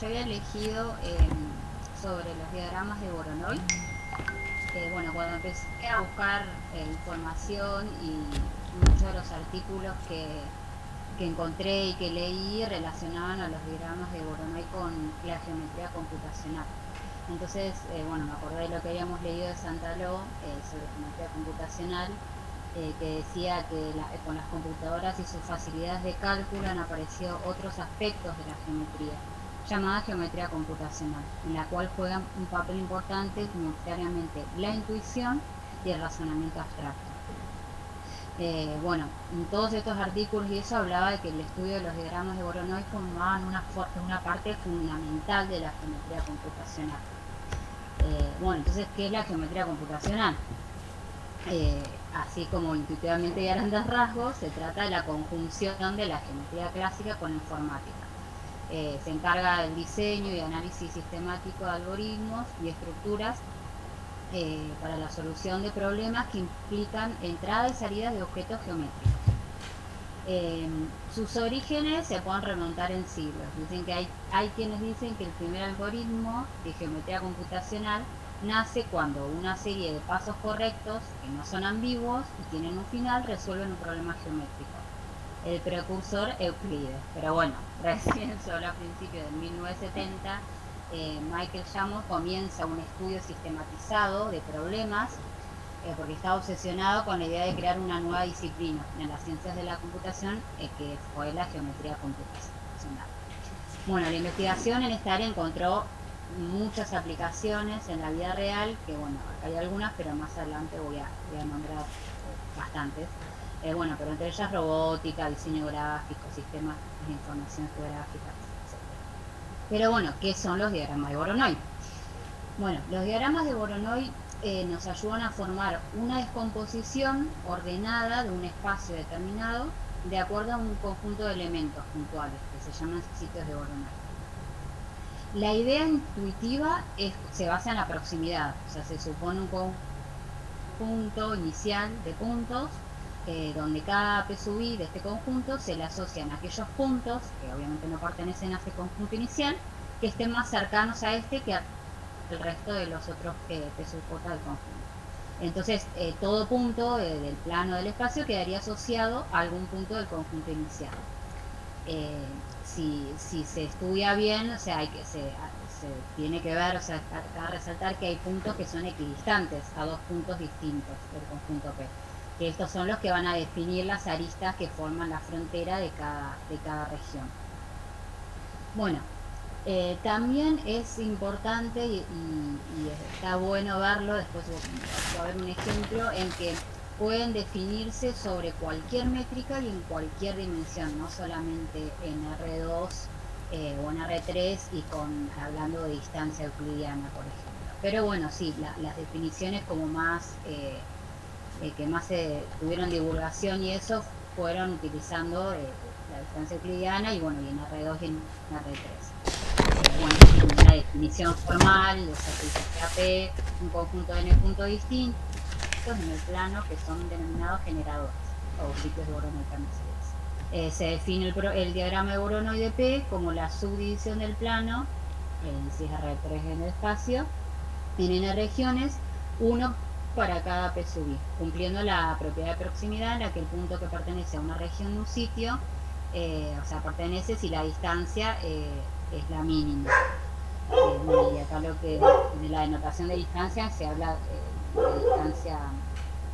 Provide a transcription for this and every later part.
yo había elegido sobre los diagramas de Voronoi. Bueno, cuando empecé a buscar información y muchos de los artículos que encontré y que leí relacionaban a los diagramas de Voronoi con la geometría computacional. Entonces, bueno, me acordé de lo que habíamos leído de Santaló sobre geometría computacional, que decía que con las computadoras y sus facilidades de cálculo han aparecido otros aspectos de la geometría, llamada geometría computacional, en la cual juegan un papel importante simultáneamente la intuición y el razonamiento abstracto. Bueno, en todos estos artículos y eso hablaba de que el estudio de los diagramas de Voronoi formaban una parte fundamental de la geometría computacional. Bueno, entonces, ¿qué es la geometría computacional? Así como intuitivamente y a grandes rasgos, se trata de la conjunción de la geometría clásica con la informática. Se encarga del diseño y análisis sistemático de algoritmos y estructuras para la solución de problemas que implican entrada y salida de objetos geométricos. Sus orígenes se pueden remontar en siglos. Dicen que hay quienes dicen que el primer algoritmo de geometría computacional nace cuando una serie de pasos correctos, que no son ambiguos y tienen un final, resuelven un problema geométrico. El precursor Euclides. Pero bueno, recién solo a principios de 1970, Michael Shammo comienza un estudio sistematizado de problemas porque estaba obsesionado con la idea de crear una nueva disciplina en las ciencias de la computación, que fue la geometría computacional. Bueno, la investigación en esta área encontró muchas aplicaciones en la vida real, que bueno, acá hay algunas, pero más adelante voy a nombrar bastantes. Bueno, pero entre ellas robótica, diseño gráfico, sistemas de información geográfica, etc. Pero bueno, ¿qué son los diagramas de Voronoi? Bueno, los diagramas de Voronoi nos ayudan a formar una descomposición ordenada de un espacio determinado de acuerdo a un conjunto de elementos puntuales que se llaman sitios de Voronoi. La idea intuitiva se basa en la proximidad, o sea, se supone un conjunto inicial de puntos donde cada P sub I de este conjunto se le asocian aquellos puntos que obviamente no pertenecen a este conjunto inicial, que estén más cercanos a este que el resto de los otros P sub J del conjunto. Entonces, todo punto del plano del espacio quedaría asociado a algún punto del conjunto inicial. Si se estudia bien, o sea, se tiene que ver, o sea, acá resaltar que hay puntos que son equidistantes a dos puntos distintos del conjunto P, que estos son los que van a definir las aristas que forman la frontera de cada región. Bueno, también es importante y está bueno verlo, después va a haber un ejemplo en que pueden definirse sobre cualquier métrica y en cualquier dimensión, no solamente en R2 o en R3 y hablando de distancia euclidiana, por ejemplo. Pero bueno, sí, las definiciones como más que más tuvieron divulgación y eso fueron utilizando la distancia euclidiana y bueno, y en R2 y en R3. Bueno, una definición formal, o sea, que dice AP, un conjunto de n puntos distintos en el plano que son denominados generadores o sitios de Voronoi también se dice. Se define el diagrama de Voronoi de P como la subdivisión del plano, si es R3 en el espacio, en n regiones, uno para cada P sub I, cumpliendo la propiedad de proximidad en la que el punto que pertenece a una región de un sitio, o sea, pertenece si la distancia es la mínima. Y acá de la denotación de distancia se habla de distancia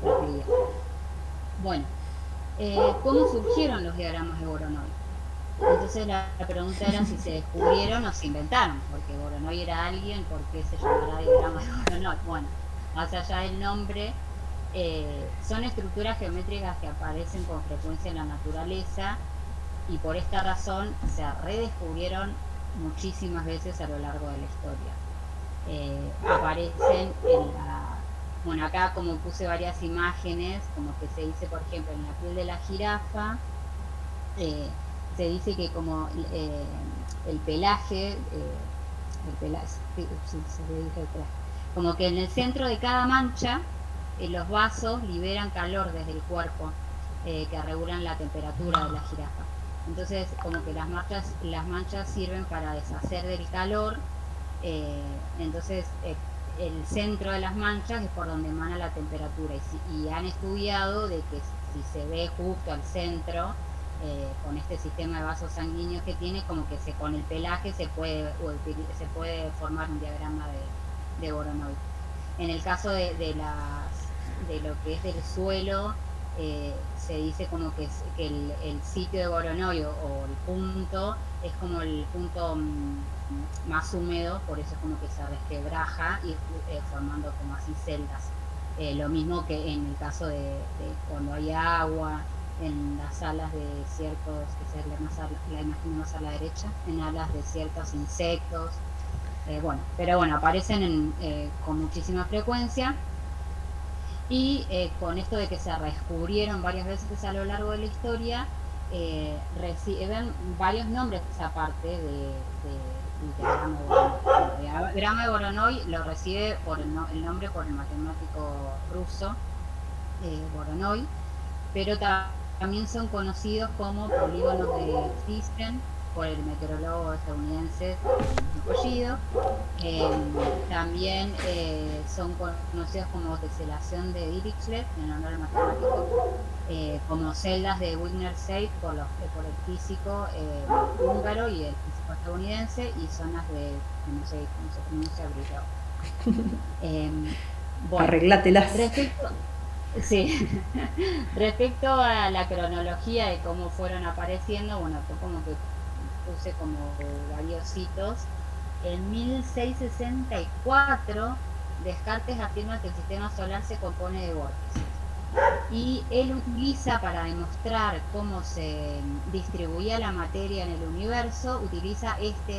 euclidiana. Bueno, ¿cómo surgieron los diagramas de Voronoi? Entonces la pregunta era si se descubrieron o se inventaron, porque Voronoi era alguien, ¿por qué se llamará diagrama de Voronoi? Bueno, más allá del nombre, son estructuras geométricas que aparecen con frecuencia en la naturaleza y por esta razón se redescubrieron muchísimas veces a lo largo de la historia. Aparecen bueno, acá como puse varias imágenes, como que se dice, por ejemplo, en la piel de la jirafa, se dice que como el pelaje, como que en el centro de cada mancha, los vasos liberan calor desde el cuerpo, que regulan la temperatura de la jirafa. Entonces, como que las manchas sirven para deshacer del calor. Entonces, el centro de las manchas es por donde emana la temperatura. Y han estudiado de que si se ve justo al centro, con este sistema de vasos sanguíneos que tiene, como que con el pelaje se puede formar un diagrama de Voronoi. En el caso de lo que es del suelo, se dice como que el sitio de Voronoi o el punto es como el punto más húmedo, por eso es como que se resquebraja y formando como así celdas. Lo mismo que en el caso de cuando hay agua en las alas de ciertos, que se la imagen más a la derecha, en alas de ciertos insectos. Pero bueno, aparecen con muchísima frecuencia. Y con esto de que se redescubrieron varias veces a lo largo de la historia, reciben varios nombres aparte del diagrama de Voronoi. El diagrama de Voronoi lo recibe el nombre por el matemático ruso Voronoi, pero también son conocidos como polígonos de Thyssen por el meteorólogo estadounidense del mismo apellido. También son conocidos como teselación de Dirichlet, en honor al matemático, como celdas de Wigner-Seitz por el físico húngaro y el físico estadounidense, y zonas de, no sé cómo se pronuncia, Brillau. Bueno, Arreglátelas. Sí, respecto a la cronología de cómo fueron apareciendo, bueno, yo como que puse como varios hitos. En 1664, Descartes afirma que el sistema solar se compone de vórtices. Y él utiliza, para demostrar cómo se distribuía la materia en el universo, utiliza esta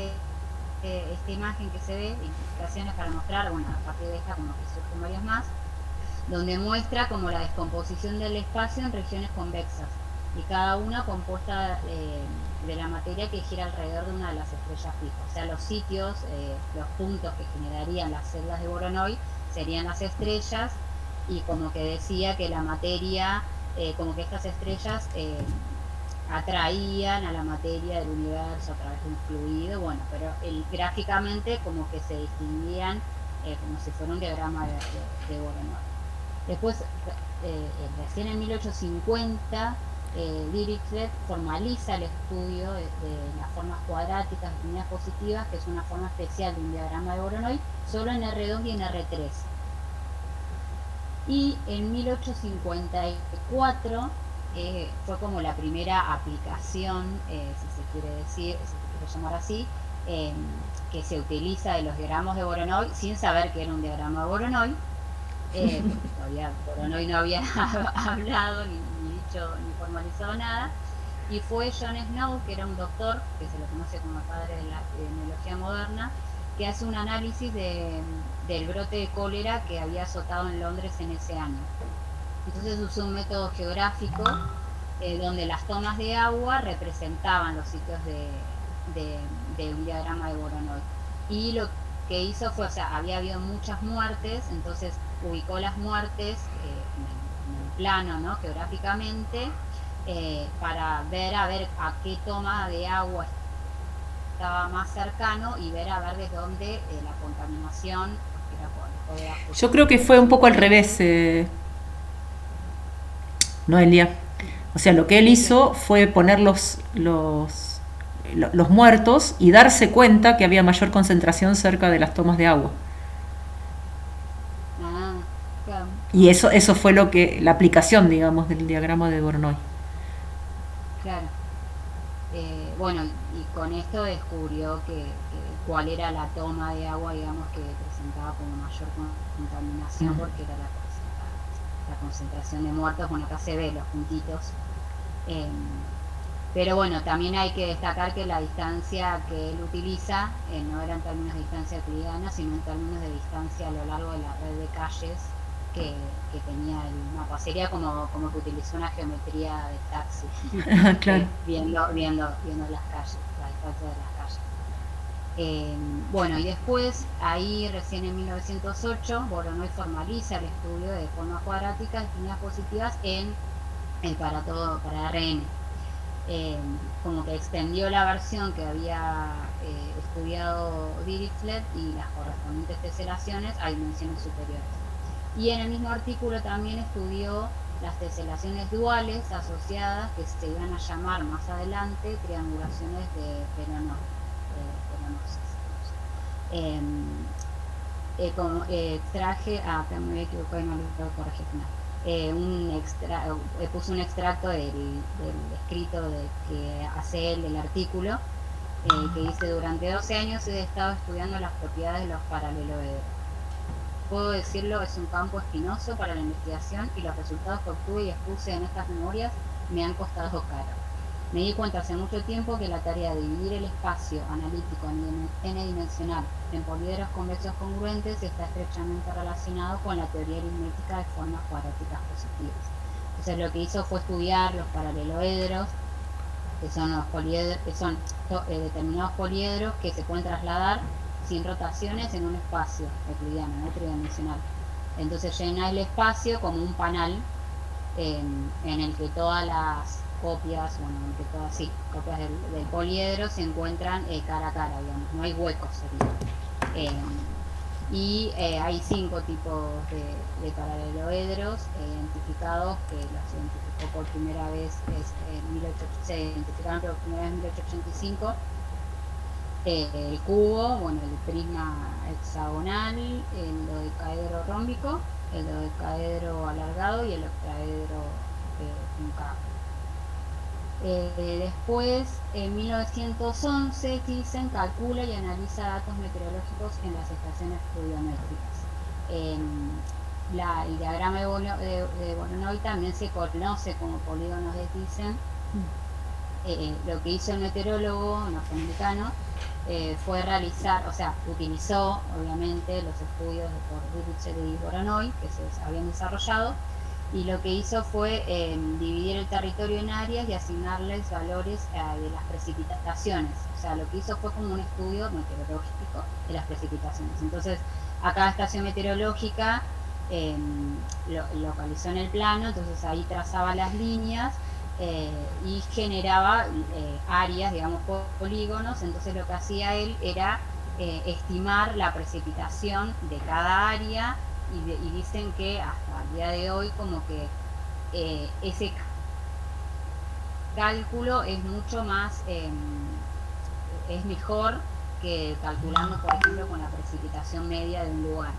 imagen que se ve, ilustraciones para mostrar, bueno, a partir de esta como que surgen varias más, donde muestra como la descomposición del espacio en regiones convexas, y cada una compuesta de la materia que gira alrededor de una de las estrellas fijas. O sea, los sitios, los puntos que generarían las celdas de Voronoi serían las estrellas, y como que decía que la materia, como que estas estrellas atraían a la materia del universo a través de un fluido, bueno, pero gráficamente como que se distinguían como si fuera un diagrama de Voronoi. Después, recién en 1850, Dirichlet formaliza el estudio de las formas cuadráticas de líneas positivas, que es una forma especial de un diagrama de Voronoi, solo en R2 y en R3. Y en 1854 fue como la primera aplicación, si se quiere decir, si se quiere llamar así, que se utiliza de los diagramas de Voronoi sin saber que era un diagrama de Voronoi, porque todavía Voronoi no había hablado ni dicho ni formalizado nada. Y fue John Snow, que era un doctor que se lo conoce como el padre de la epidemiología moderna, que hace un análisis del brote de cólera que había azotado en Londres en ese año. Entonces usó un método geográfico donde las tomas de agua representaban los sitios de un diagrama de Voronoi. Y lo que hizo fue, o sea, había habido muchas muertes, entonces ubicó las muertes en el plano, ¿no? Geográficamente, para ver a qué toma de agua estaba más cercano, y ver a ver desde dónde la contaminación, porque era por debajo Yo creo que fue un poco al revés, Noelia. O sea, lo que él de que, hizo fue poner los muertos y darse cuenta que había mayor concentración cerca de las tomas de agua. claro, Y eso fue la aplicación, digamos, del diagrama de Voronoi. claro. Bueno, y con esto descubrió cuál era la toma de agua, digamos, que presentaba como mayor contaminación, porque era la concentración de muertos. Bueno, acá se ve los puntitos. Eh, pero bueno, también hay que destacar que la distancia que él utiliza no era en términos de distancia euclidiana, sino en términos de distancia a lo largo de la red de calles que tenía el mapa. Sería como que utilizó una geometría de taxi, Claro. viendo las calles, la distancia de las calles. Bueno, y después, ahí recién en 1908, Voronoi formaliza el estudio de formas cuadráticas y líneas positivas para ARN. eh, como que extendió la versión que había estudiado Dirichlet y las correspondientes teselaciones a dimensiones superiores. Y en el mismo artículo también estudió las teselaciones duales asociadas que se iban a llamar más adelante triangulaciones de Velonosis. Extraje, acá me equivoqué, no lo corregí al final. Puse un extracto del escrito que hace él del artículo, que dice: durante 12 años he estado estudiando las propiedades de los paraleloedros. Puedo decirlo, es un campo espinoso para la investigación y los resultados que obtuve y expuse en estas memorias me han costado caro. Me di cuenta hace mucho tiempo que la tarea de dividir el espacio analítico n-dimensional en poliedros convexos congruentes está estrechamente relacionado con la teoría aritmética de formas cuadráticas positivas. Entonces lo que hizo fue estudiar los paraleloedros, que son los poliedros, que son determinados poliedros que se pueden trasladar sin rotaciones en un espacio euclidiano, no tridimensional. Entonces llena el espacio como un panal en el que todas las copias, copias del poliedro se encuentran cara a cara, digamos, no hay huecos, sería. Hay 5 tipos de paraleloedros identificados, que los identificó por primera vez, se identificaron por primera vez en 1885. El cubo, bueno, el prisma hexagonal, el dodecaedro rómbico, el dodecaedro alargado y el octaedro cóncavo. Después, en 1911, Thyssen calcula y analiza datos meteorológicos en las estaciones pluviométricas. El diagrama de Voronoi también se conoce como polígonos de Thyssen. Lo que hizo el meteorólogo norteamericano fue realizar, o sea, utilizó obviamente los estudios por Dirichlet y Voronoi que se habían desarrollado, y lo que hizo fue dividir el territorio en áreas y asignarles valores de las precipitaciones. O sea, lo que hizo fue como un estudio meteorológico de las precipitaciones. Entonces, a cada estación meteorológica localizó en el plano, entonces ahí trazaba las líneas y generaba áreas, digamos, polígonos. Entonces lo que hacía él era estimar la precipitación de cada área, y dicen que hasta el día de hoy como que ese cálculo es mucho más, es mejor que calculando, por ejemplo, con la precipitación media de un lugar.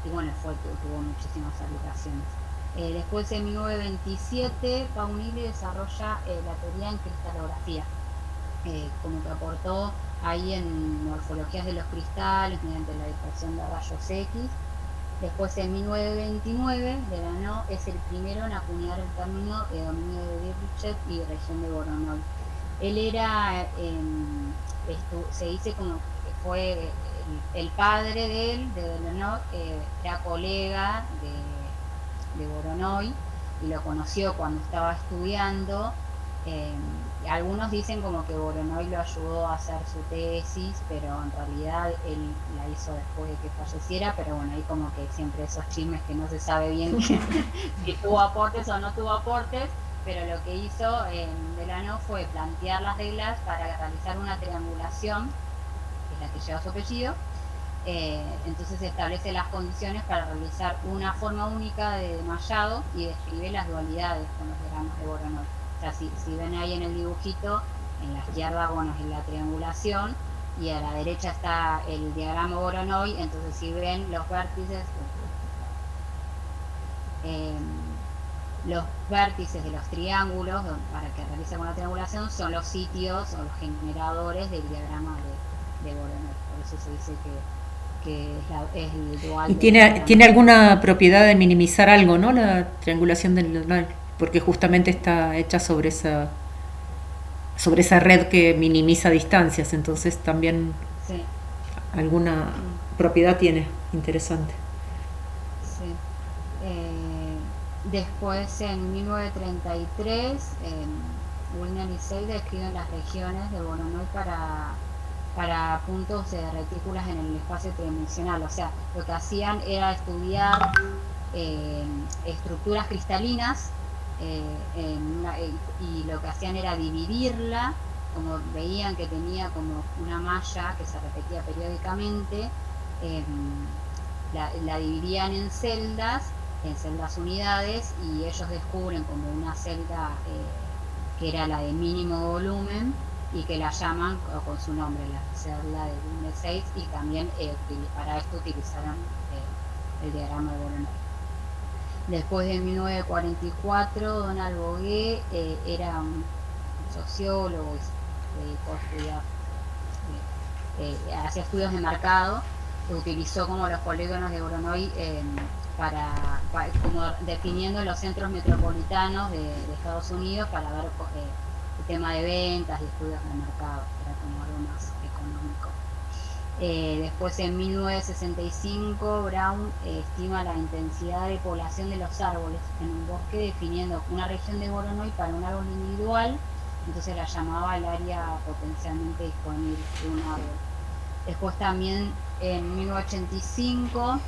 Y bueno, tuvo muchísimas aplicaciones. Después, en 1927, Paunili desarrolla la teoría en cristalografía, como que aportó ahí en morfologías de los cristales mediante la dispersión de rayos X. Después, en 1929, Delannoy es el primero en acuñar el término de dominio de Dirichlet y región de Voronoi. Él era, se dice como que fue el padre de él, de Delannoy, era colega de Voronoi y lo conoció cuando estaba estudiando. Algunos dicen como que Voronoi lo ayudó a hacer su tesis, pero en realidad él la hizo después de que falleciera. Pero bueno, hay como que siempre esos chismes que no se sabe bien si tuvo aportes o no tuvo aportes. Pero lo que hizo Delannoy fue plantear las reglas para realizar una triangulación, que es la que lleva su apellido. Entonces establece las condiciones para realizar una forma única de mallado y describe las dualidades con los diagramas de Voronoi. O sea, si ven ahí en el dibujito, en la izquierda, bueno, es la triangulación, y a la derecha está el diagrama Voronoi. Entonces, si ven los vértices de los triángulos para que realicen una triangulación son los sitios o los generadores del diagrama de Voronoi. Por eso se dice que es el dual. Y tiene alguna propiedad de minimizar algo, ¿no? La triangulación del dual, porque justamente está hecha sobre esa red que minimiza distancias, entonces también sí, alguna propiedad tiene interesante. Sí. Después, en 1933, William y Seidel describen las regiones de Voronoi para puntos de retículas en el espacio tridimensional. O sea, lo que hacían era estudiar estructuras cristalinas y lo que hacían era dividirla, como veían que tenía como una malla que se repetía periódicamente, eh, la dividían en celdas unidades, y ellos descubren como una celda que era la de mínimo volumen y que la llaman con su nombre, la celda de Dune 6, y también para esto utilizaron el diagrama de Voronoi. Después de 1944, Donald Bogué era un sociólogo y se dedicó a estudiar, hacía estudios de mercado, utilizó como los polígonos de Voronoi como definiendo los centros metropolitanos de Estados Unidos para ver el tema de ventas y estudios de mercado, era como algo más económico. Después, en 1965, Brown estima la intensidad de población de los árboles en un bosque, definiendo una región de Voronoi para un árbol individual, entonces la llamaba el área potencialmente disponible de un árbol. Después también, en 1985,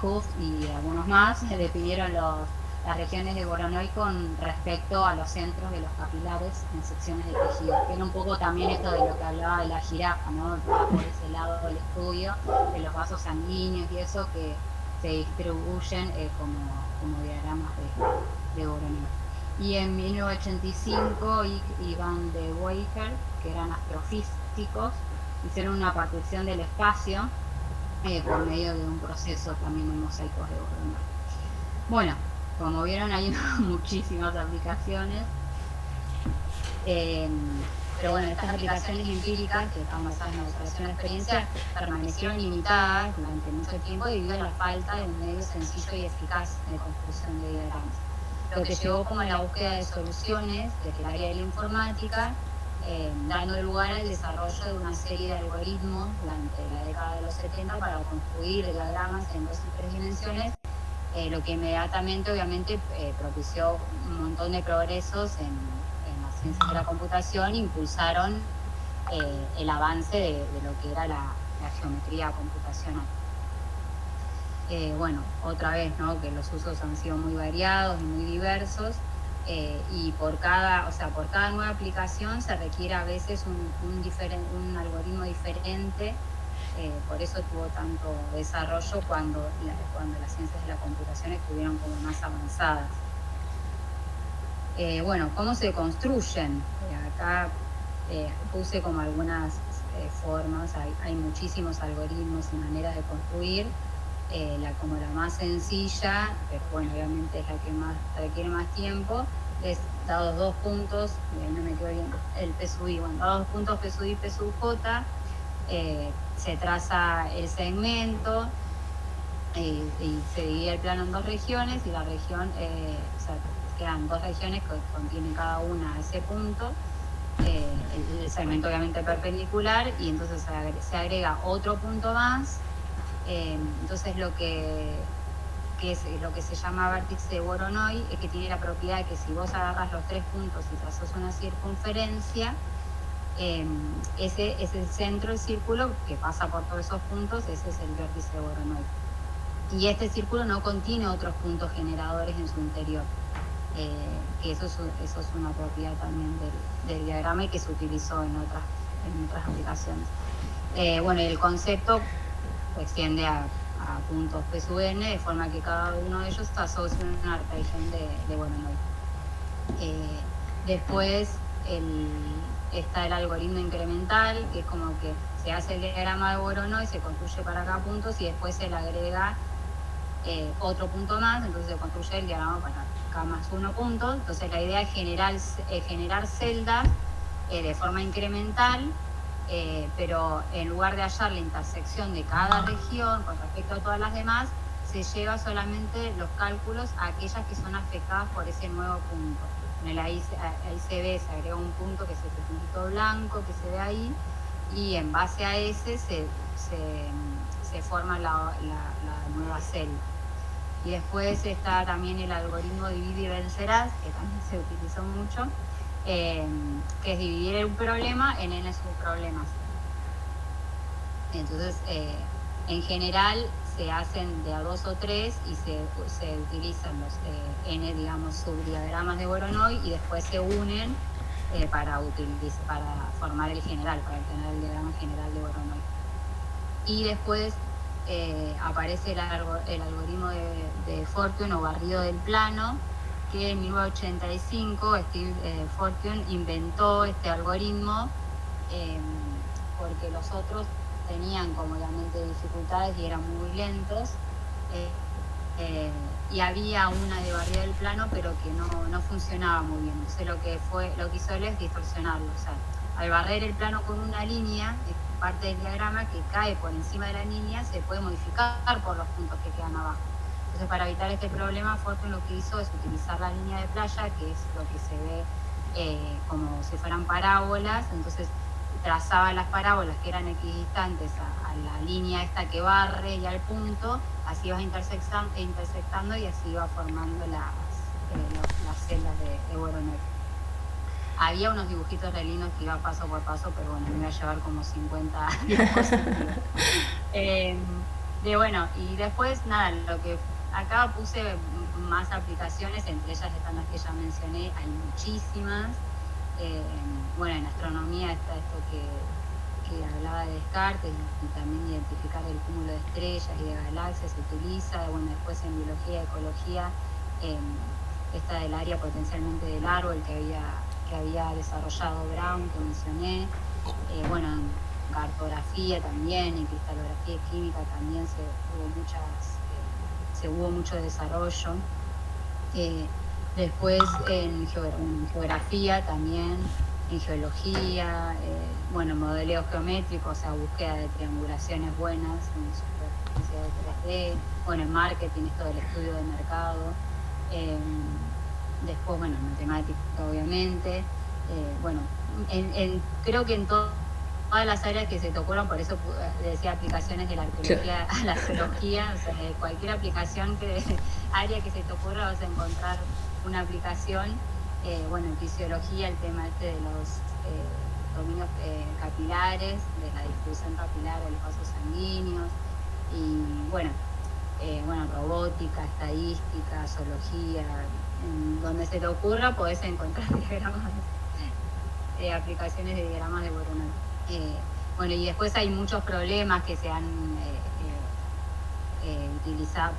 Huff y algunos más definieron las regiones de Voronoi con respecto a los centros de los capilares en secciones de tejido, que era un poco también esto de lo que hablaba de la jirafa, ¿no? Por ese lado del estudio, de los vasos sanguíneos y eso que se distribuyen como diagramas de Voronoi. Y en 1985, Ivan de Waker, que eran astrofísicos, hicieron una partición del espacio por medio de un proceso también de mosaicos de Voronoi. Bueno, como vieron, hay muchísimas aplicaciones, pero bueno, estas aplicaciones empíricas, que están basadas en la observación de experiencia, permanecieron limitadas durante mucho tiempo debido a la falta de un medio sencillo y eficaz de construcción de diagramas, lo que llevó como a la búsqueda de soluciones desde el área de la informática, dando lugar al desarrollo de una serie de algoritmos durante la década de los 70 para construir diagramas en 2 y 3 dimensiones, lo que inmediatamente obviamente propició un montón de progresos en las ciencias de la computación, impulsaron el avance de lo que era la geometría computacional. Bueno, otra vez, ¿no? Que los usos han sido muy variados y muy diversos, y por cada nueva aplicación se requiere a veces un algoritmo diferente. Por eso tuvo tanto desarrollo cuando las ciencias de la computación estuvieron como más avanzadas. Bueno, ¿cómo se construyen? Acá puse como algunas formas, hay muchísimos algoritmos y maneras de construir. Como la más sencilla, pero bueno, obviamente es la que más requiere más tiempo, es dados 2 puntos, ahí no me quedó bien el P sub I, bueno, dados 2 puntos P sub I, P sub J, se traza el segmento, y se divide el plano en 2 regiones, y la región, quedan 2 regiones que contienen cada una ese punto, el segmento obviamente perpendicular, y entonces se agrega otro punto más. Entonces lo que se llama vértice de Voronoi es que tiene la propiedad de que si vos agarras los 3 puntos y trazas una circunferencia, ese es el centro del círculo que pasa por todos esos puntos, ese es el vértice de Voronoi. Y este círculo no contiene otros puntos generadores en su interior, que eso es una propiedad también del diagrama y que se utilizó en otras aplicaciones. Bueno, el concepto extiende a puntos P sub n, de forma que cada uno de ellos asocia una región de Voronoi. Después está el algoritmo incremental, que es como que se hace el diagrama de Voronoi, se construye para cada punto y después se le agrega otro punto más, entonces se construye el diagrama para K más 1 puntos. Entonces la idea es generar celdas de forma incremental, pero en lugar de hallar la intersección de cada región con respecto a todas las demás, se lleva solamente los cálculos a aquellas que son afectadas por ese nuevo punto. Ahí se ve, se agrega un punto que es este puntito blanco que se ve ahí, y en base a ese se forma la nueva celda. Y después está también el algoritmo divide y vencerás, que también se utilizó mucho, que es dividir un problema en n subproblemas. Entonces, en general, se hacen de a 2 o 3 y se utilizan los n, digamos, subdiagramas de Voronoi y después se unen para formar el general, para obtener el diagrama general de Voronoi. Y después aparece el algoritmo de Fortune o barrido del plano, que en 1985 Steve Fortune inventó este algoritmo porque los otros tenían como obviamente dificultades y eran muy lentos. Y había una de barrido del plano, pero que no funcionaba muy bien. Entonces lo que hizo él es distorsionarlo. O sea, al barrer el plano con una línea, parte del diagrama que cae por encima de la línea se puede modificar por los puntos que quedan abajo. Entonces, para evitar este problema, Fortune lo que hizo es utilizar la línea de playa, que es lo que se ve como si fueran parábolas. Entonces, trazaba las parábolas que eran equidistantes a la línea esta que barre y al punto, así ibas intersectando y así iba formando las celdas de Voronoi. Había unos dibujitos re lindos que iba paso por paso, pero bueno, me iba a llevar como 50 diapositivas. Bueno, y después, nada, lo que acá puse más aplicaciones, entre ellas están las que ya mencioné, hay muchísimas. Bueno, en astronomía está esto que hablaba de Descartes y también identificar el cúmulo de estrellas y de galaxias se utiliza. Bueno, después en biología y ecología está del área potencialmente del árbol que había desarrollado Brown, que mencioné. Bueno, en cartografía también, en cristalografía y química también hubo mucho desarrollo. Después en geografía también, en geología, bueno, modeleo geométrico, o sea, búsqueda de triangulaciones buenas en superficie de 3D, bueno, en marketing, esto del estudio de mercado, después, bueno, matemática obviamente, bueno, creo que en todas las áreas que se te ocurran, por eso decía aplicaciones de la arqueología a la geología, o sea, de cualquier área que se te ocurra vas a encontrar una aplicación. Bueno, en fisiología el tema de los dominios capilares, de la distribución capilar de los vasos sanguíneos, y bueno, robótica, estadística, zoología, donde se te ocurra podés encontrar diagramas, aplicaciones de diagramas de Voronoi. Bueno, y después hay muchos problemas que se han utilizado,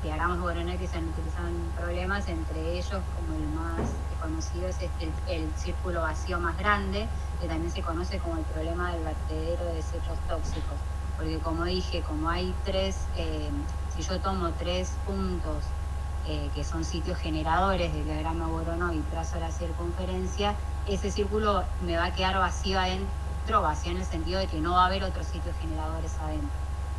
diagramas de Voronoi que se han utilizado en problemas, entre ellos, como el más conocido es el círculo vacío más grande, que también se conoce como el problema del vertedero de desechos tóxicos, porque como dije, como hay si yo tomo 3 puntos que son sitios generadores del diagrama Voronoi y trazo la circunferencia, ese círculo me va a quedar vacío adentro, vacío en el sentido de que no va a haber otros sitios generadores adentro.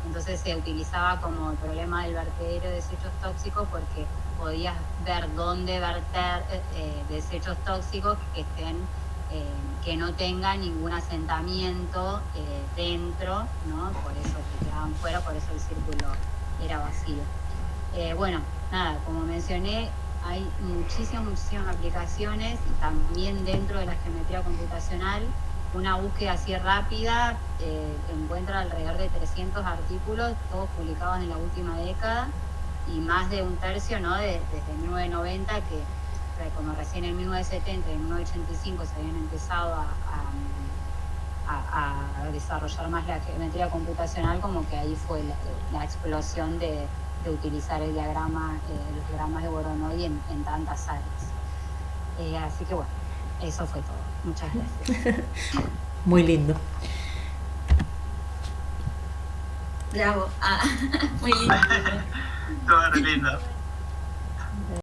Entonces se utilizaba como el problema del vertedero de desechos tóxicos porque podías ver dónde verter desechos tóxicos que no tengan ningún asentamiento dentro, ¿no? Por eso que quedaban fuera, por eso el círculo era vacío. Bueno, nada, como mencioné, hay muchísimas aplicaciones, también dentro de la geometría computacional. Una búsqueda así rápida encuentra alrededor de 300 artículos, todos publicados en la última década, y más de un tercio, ¿no? Desde 1990, que como recién en 1970 y en 1985 se habían empezado a desarrollar más la geometría computacional, como que ahí fue la explosión de utilizar los diagramas de Voronoi en tantas áreas. Así que bueno, eso fue todo. Muchas gracias. Muy lindo. Bravo. Muy lindo. Todo re lindo.